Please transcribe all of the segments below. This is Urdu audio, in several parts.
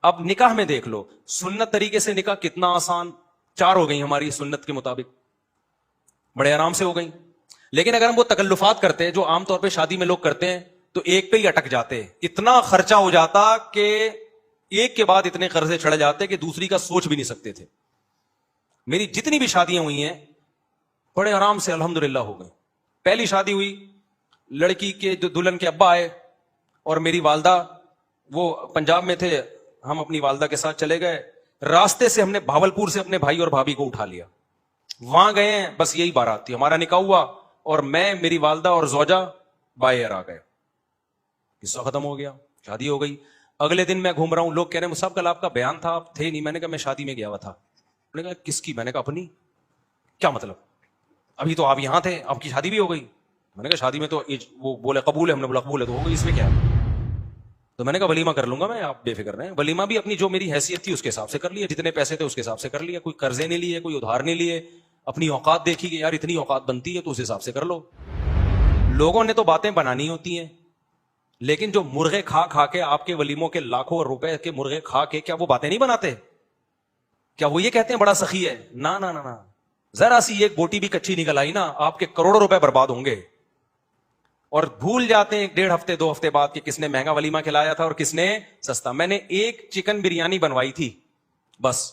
اب نکاح میں دیکھ لو, سنت طریقے سے نکاح کتنا آسان, 4 ہو گئی ہماری سنت کے مطابق, بڑے آرام سے ہو گئی. لیکن اگر ہم وہ تکلفات کرتے ہیں جو عام طور پہ شادی میں لوگ کرتے ہیں تو ایک پہ ہی اٹک جاتے, اتنا خرچہ ہو جاتا کہ ایک کے بعد اتنے قرضے چڑھ جاتے کہ دوسری کا سوچ بھی نہیں سکتے تھے. میری جتنی بھی شادیاں ہوئی ہیں بڑے آرام سے الحمدللہ ہو گئی. پہلی شادی ہوئی, لڑکی کے جو دلہن کے ابا آئے اور میری والدہ, وہ پنجاب میں تھے, ہم اپنی والدہ کے ساتھ چلے گئے. راستے سے ہم نے بھاولپور سے اپنے بھائی اور بھابھی کو اٹھا لیا, وہاں گئے ہیں, بس یہی بارات تھی, ہمارا نکاح ہوا اور میں, میری والدہ اور زوجہ بائی ایئر آ گئے. قصہ ختم ہو گیا, شادی ہو گئی. اگلے دن میں گھوم رہا ہوں, لوگ کہہ رہے ہیں صاحب کل آپ کا بیان تھا, آپ تھے نہیں. میں نے کہا میں شادی میں گیا ہوا تھا. میں نے کہا کس کی؟ میں نے کہا اپنی. کیا مطلب؟ ابھی تو آپ یہاں تھے, آپ کی شادی بھی ہو گئی. میں نے کہا شادی میں تو وہ بولے قبول ہے, ہم نے بولا قبول ہے, تو ہو گئی, اس میں کیا ہے؟ تو میں نے کہا ولیمہ کر لوں گا میں, آپ بے فکر رہیں. ولیمہ بھی اپنی جو میری حیثیت تھی اس کے حساب سے کر لیا, جتنے پیسے تھے اس کے حساب سے کر لیا, کوئی قرضے نہیں لیے, کوئی ادھار نہیں لیے, اپنی اوقات دیکھی کہ یار اتنی اوقات بنتی ہے تو اس حساب سے کر لو. لوگوں نے تو باتیں بنانی ہوتی ہیں, لیکن جو مرغے کھا کھا کے آپ کے ولیموں کے لاکھوں روپے کے مرغے کھا کے کیا وہ باتیں نہیں بناتے؟ کیا وہ یہ کہتے ہیں بڑا سخی ہے؟ نا نا نا, ذرا سی ایک بوٹی بھی کچی نکل آئی نا, آپ کے کروڑوں روپے برباد ہوں گے. اور بھول جاتے ہیں 1.5 ہفتے 2 ہفتے بعد کہ کس نے مہنگا ولیمہ کھلایا تھا اور کس نے سستا. میں نے ایک چکن بریانی بنوائی تھی, بس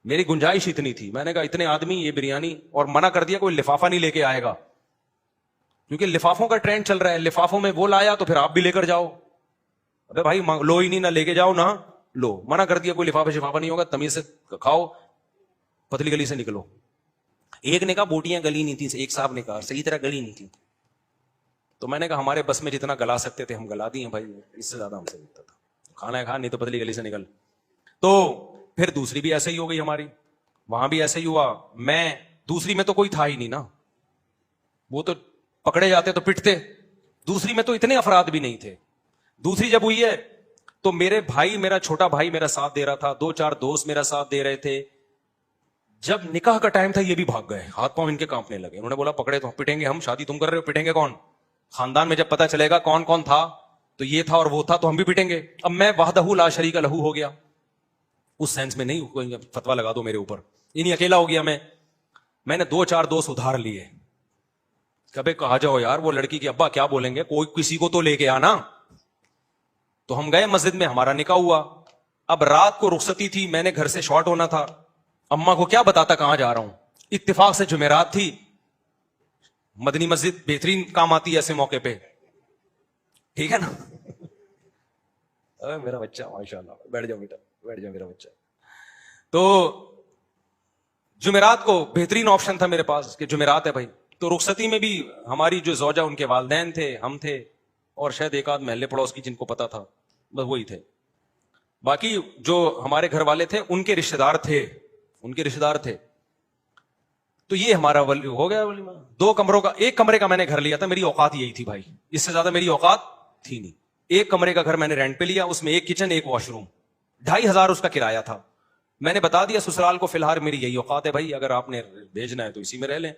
میری گنجائش اتنی تھی. میں نے کہا اتنے آدمی یہ بریانی, اور منع کر دیا کوئی لفافہ نہیں لے کے آئے گا, کیونکہ لفافوں کا ٹرینڈ چل رہا ہے. لفافوں میں وہ لایا تو پھر آپ بھی لے کر جاؤ. ابے بھائی لو ہی نہیں, نہ لے کے جاؤ نہ لو. منع کر دیا کوئی لفافہ شفافہ نہیں ہوگا, تمیز سے کھاؤ, پتلی گلی سے نکلو. ایک نے کہا بوٹیاں گلی نہیں تھی, ایک صاحب نے کہا صحیح طرح گلی نہیں تھی. تو میں نے کہا ہمارے بس میں جتنا گلا سکتے تھے ہم گلا دیے بھائی, اس سے زیادہ ہم سے دکھتا تھا. کھانا ہے کھا, نہیں تو پتلی گلی سے نکل. تو پھر دوسری بھی ایسے ہی ہو گئی ہماری, وہاں بھی ایسے ہی ہوا. میں دوسری میں تو کوئی تھا ہی نہیں نا, وہ تو پکڑے جاتے تو پٹتے. دوسری میں تو اتنے افراد بھی نہیں تھے. دوسری جب ہوئی ہے تو میرے بھائی, میرا چھوٹا بھائی میرا ساتھ دے رہا تھا, 2-4 دوست میرا ساتھ دے رہے تھے. جب نکاح کا ٹائم تھا یہ بھی بھاگ گئے, ہاتھ پاؤں ان کے کانپنے لگے. انہوں نے بولا پکڑے تو پٹیں گے ہم, شادی تم کر رہے ہو, پٹیں گے کون؟ خاندان میں جب پتا چلے گا کون کون تھا تو یہ تھا اور وہ تھا تو ہم بھی پٹیں گے. اب میں وحدہ لا شریک لہو ہو گیا, اس سینس میں نہیں کوئی فتوا لگا دو میرے اوپر, انہیں اکیلا ہو گیا. میں نے 2-4 دوست ادھار لیے. کبھی کہا جاؤ یار وہ لڑکی کے ابا کیا بولیں گے, کوئی کسی کو تو لے کے آنا. تو ہم گئے مسجد میں, ہمارا نکاح ہوا. اب رات کو رخصتی تھی, میں نے گھر سے شارٹ ہونا تھا. اما کو کیا بتاتا کہاں جا رہا ہوں. اتفاق سے جمعرات تھی, مدنی مسجد بہترین کام آتی ہے ایسے موقع پہ, ٹھیک ہے نا. میرا بچہ ماشاءاللہ, بیٹھ جاؤ بیٹا, بیٹھ جاؤ میرا بچہ. تو جمعرات کو بہترین آپشن تھا میرے پاس کہ جمعرات ہے بھائی. تو رخصتی میں بھی ہماری جو زوجہ, ان کے والدین تھے, ہم تھے, اور شاید ایک آدھ محلے پڑوس کی جن کو پتا تھا, بس وہی تھے. باقی جو ہمارے گھر والے تھے ان کے رشتہ دار تھے, ان کے رشتہ دار تھے. تو یہ ہمارا ہو گیا ولیمہ. 2 کمروں کا, 1 کمرے کا میں نے گھر لیا تھا, میری اوقات یہی تھی بھائی, اس سے زیادہ میری اوقات تھی نہیں. 1 کمرے کا گھر میں نے رینٹ پہ لیا, اس میں 1 کچن 1 واش روم, 2500 اس کا کرایہ تھا. میں نے بتا دیا سسرال کو فی الحال میری یہی اوقات ہے بھائی, اگر آپ نے بھیجنا ہے تو اسی میں رہ لیں,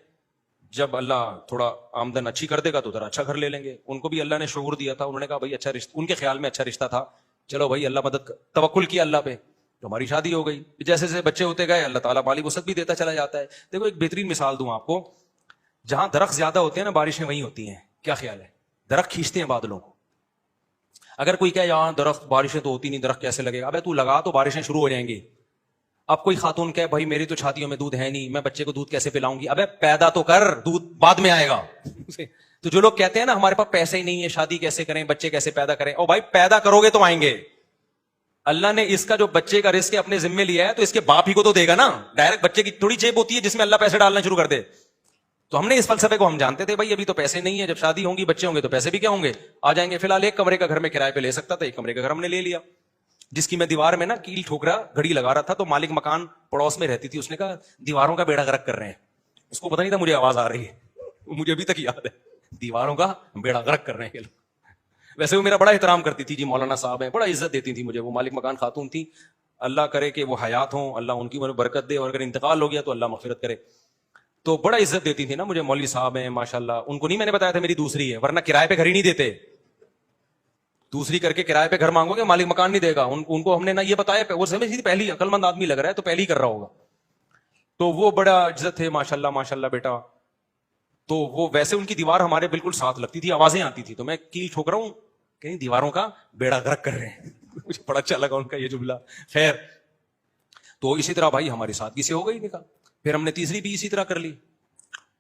جب اللہ تھوڑا آمدن اچھی کر دے گا تو ذرا اچھا گھر لے لیں گے. ان کو بھی اللہ نے شعور دیا تھا, انہوں نے کہا بھائی اچھا رشتہ, ان کے خیال میں اچھا رشتہ تھا, چلو بھائی اللہ مدد, توکل کیا اللہ پہ, تو ہماری شادی ہو گئی. جیسے جیسے بچے ہوتے گئے اللہ تعالیٰ مالی وسعت بھی دیتا چلا جاتا ہے. دیکھو ایک بہترین مثال دوں آپ کو, جہاں درخت زیادہ ہوتے ہیں نا بارشیں وہیں ہوتی ہیں. کیا خیال ہے؟ درخت کھینچتے ہیں بادلوں کو. اگر کوئی کہے یہاں درخت بارشیں تو ہوتی نہیں, درخت کیسے لگے گا؟ ابے تو لگا تو بارشیں شروع ہو جائیں گی. اب کوئی خاتون کہے بھائی میری تو چھاتیوں میں دودھ ہے نہیں, میں بچے کو دودھ کیسے پلاؤں گی؟ ابے پیدا تو کر, دودھ بعد میں آئے گا. تو جو لوگ کہتے ہیں نا ہمارے پاس پیسے ہی نہیں ہے, شادی کیسے کریں, بچے کیسے پیدا کریں, او بھائی پیدا کرو گے تو آئیں گے. اللہ نے اس کا جو بچے کا رزق اپنے ذمے لیا ہے تو اس کے باپ ہی کو تو دے گا نا. ڈائریکٹ بچے کی تھوڑی جیب ہوتی ہے جس میں اللہ پیسے ڈالنا شروع کر دے. تو ہم نے اس فلسفے کو ہم جانتے تھے بھائی ابھی تو پیسے نہیں ہے, جب شادی ہوں گی بچے ہوں گے تو پیسے بھی کیا ہوں گے, آ جائیں گے. فی الحال 1 کمرے کا گھر میں کرائے پہ لے سکتا تھا, 1 کمرے کا گھر ہم نے لے لیا, جس کی میں دیوار میں نا کیل ٹھوک رہا, گھڑی لگا رہا تھا. تو مالک مکان پڑوس میں رہتی تھی, اس نے کہا دیواروں کا بیڑا غرق کر رہے ہیں. اس کو پتہ نہیں تھا مجھے آواز آ رہی ہے, مجھے ابھی تک یاد ہے, دیواروں کا بیڑا غرق کر رہے ہیں. ویسے وہ میرا بڑا احترام کرتی تھی, جی مولانا صاحب ہیں, بڑا عزت دیتی تھی مجھے. وہ مالک مکان خاتون تھی, اللہ کرے کہ وہ حیات ہوں, اللہ ان کی برکت دے, اور اگر انتقال ہو گیا تو اللہ مغفرت کرے. تو بڑا عزت دیتی تھی نا مجھے, مولوی صاحب ہیں ماشاءاللہ. ان کو نہیں میں نے بتایا تھا میری دوسری ہے, ورنہ کرائے پہ گھر ہی نہیں دیتے. دوسری کر کے کرائے پہ گھر مانگو گے, مالک مکان نہیں دے گا. ان کو ہم نے نہ یہ بتایا, وہ سمجھ پہلی عقل مند آدمی لگ رہا ہے تو پہلی کر رہا ہوگا. تو وہ بڑا عزت ہے, ماشاءاللہ بیٹا. تو وہ ویسے ان کی دیوار ہمارے بالکل ساتھ لگتی تھی, آوازیں آتی تھی, تو میں کیل ٹھوک رہا ہوں, کہیں دیواروں کا بیڑا غرق کر رہے ہیں. مجھے بڑا اچھا لگا ان کا یہ جملہ. خیر, تو اسی طرح بھائی ہماری سادگی سے ہو گئی نکاح. پھر ہم نے تیسری بھی اسی طرح کر لی.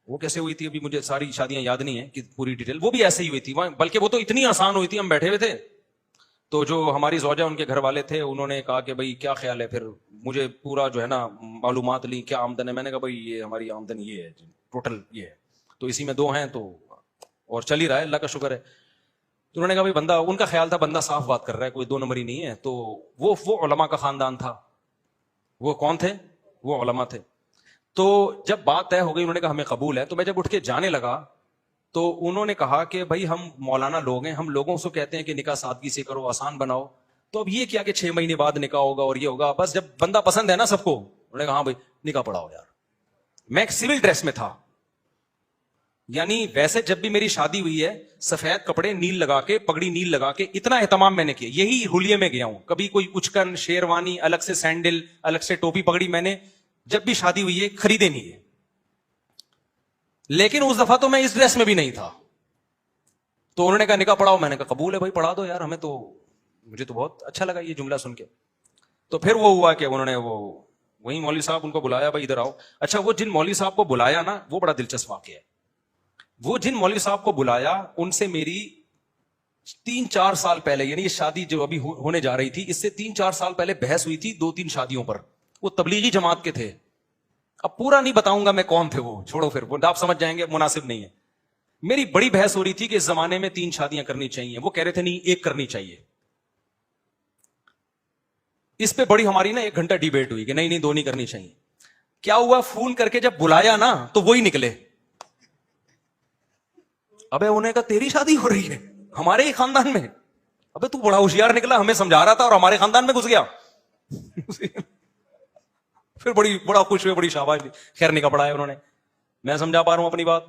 وہ کیسے ہوئی تھی ابھی مجھے ساری شادیاں یاد نہیں ہے کہ پوری ڈیٹیل, وہ بھی ایسے ہی ہوئی تھی, بلکہ وہ تو اتنی آسان ہوئی تھی, ہم بیٹھے ہوئے تھے تو جو ہماری زوجہ ان کے گھر والے تھے انہوں نے کہا کہ بھائی کیا خیال ہے, پھر مجھے پورا جو ہے نا معلومات لی کیا آمدن ہے. میں نے کہا بھائی یہ ہماری آمدن یہ ہے ٹوٹل یہ ہے, تو اسی میں 2 ہیں تو اور چل ہی رہا ہے, اللہ کا شکر ہے. تو انہوں نے کہا بھائی بندہ, ان کا خیال تھا بندہ صاف بات کر رہا ہے, کوئی 2 نمبری نہیں ہے. تو وہ علماء کا خاندان تھا. وہ کون تھے؟ وہ علماء تھے. تو جب بات طے ہو گئی, انہوں نے کہا ہمیں قبول ہے. تو میں جب اٹھ کے جانے لگا تو انہوں نے کہا کہ بھائی ہم مولانا لوگ ہیں, ہم لوگوں سے کہتے ہیں کہ نکاح سادگی سے کرو, آسان بناؤ, تو اب یہ کیا کہ 6 مہینے بعد نکاح ہوگا اور یہ ہوگا, بس جب بندہ پسند ہے نا سب کو. انہوں نے کہا ہاں بھائی نکاح پڑھاؤ یار. میں ایک سول ڈریس میں تھا, یعنی ویسے جب بھی میری شادی ہوئی ہے سفید کپڑے نیل لگا کے, پگڑی نیل لگا کے, اتنا اہتمام میں نے کیا, یہی حلیے میں گیا ہوں. کبھی کوئی اچکن, شیروانی, الگ سے سینڈل, الگ سے ٹوپی پگڑی میں نے جب بھی شادی ہوئی ہے خریدے نہیں ہے. لیکن اس دفعہ تو میں اس ڈریس میں بھی نہیں تھا. تو انہوں نے کہا نکاح پڑھاؤ. میں نے کہا قبول ہے بھائی پڑھا دو یار, ہمیں تو, مجھے تو بہت اچھا لگا یہ جملہ سن کے. تو پھر وہ ہوا کہ انہوں نے وہی مولوی صاحب ان کو بلایا, بھائی ادھر آؤ. اچھا, وہ جن مولوی صاحب کو بلایا نا, وہ بڑا دلچسپ واقعہ ہے. وہ جن مولوی صاحب کو بلایا ان سے میری 3-4 سال پہلے, یعنی یہ شادی جو ابھی ہونے جا رہی تھی اس سے 3-4 سال پہلے بحث ہوئی تھی 2-3 شادیوں پر. وہ تبلیغی جماعت کے تھے. اب پورا نہیں بتاؤں گا میں کون تھے وہ, چھوڑو پھر وہ آپ سمجھ جائیں گے, مناسب نہیں ہے. میری بڑی بحث ہو رہی تھی کہ اس زمانے میں 3 شادیاں کرنی چاہیے. وہ کہہ رہے تھے نہیں 1 کرنی چاہیے. اس پہ بڑی ہماری نا 1 گھنٹہ ڈیبیٹ ہوئی کہ نہیں 2 نہیں کرنی چاہیے. کیا ہوا, فون کر کے جب بلایا نا تو وہی نکلے. ابے انہیں کہا تیری شادی ہو رہی ہے ہمارے ہی خاندان میں؟ ابے تو بڑا ہوشیار نکلا, ہمیں سمجھا رہا تھا اور ہمارے خاندان میں گھس گیا. پھر بڑا خوش ہوئے, بڑی شاباش دی. خیر نکاح پڑھایا انہوں نے. میں سمجھا پا رہا ہوں اپنی بات.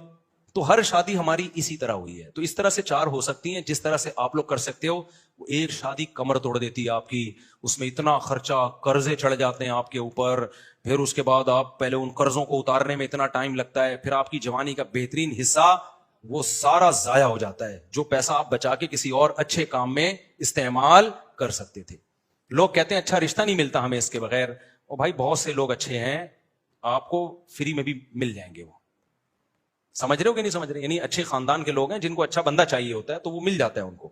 تو ہر شادی ہماری اسی طرح ہوئی ہے. تو اس طرح سے 4 ہو سکتی ہیں جس طرح سے آپ لوگ کر سکتے ہو. ایک شادی کمر توڑ دیتی ہے آپ کی, اس میں اتنا خرچہ, قرضے چڑھ جاتے ہیں آپ کے اوپر, پھر اس کے بعد آپ پہلے ان قرضوں کو اتارنے میں اتنا ٹائم لگتا ہے, پھر آپ کی جوانی کا بہترین حصہ وہ سارا ضائع ہو جاتا ہے, جو پیسہ آپ بچا کے کسی اور اچھے کام میں استعمال کر سکتے تھے. لوگ کہتے ہیں اچھا رشتہ نہیں ملتا ہمیں اس کے بغیر. اور بھائی بہت سے لوگ اچھے ہیں, آپ کو فری میں بھی مل جائیں گے. وہ سمجھ رہے ہو کہ نہیں سمجھ رہے؟ یعنی اچھے خاندان کے لوگ ہیں جن کو اچھا بندہ چاہیے ہوتا ہے تو وہ مل جاتا ہے ان کو.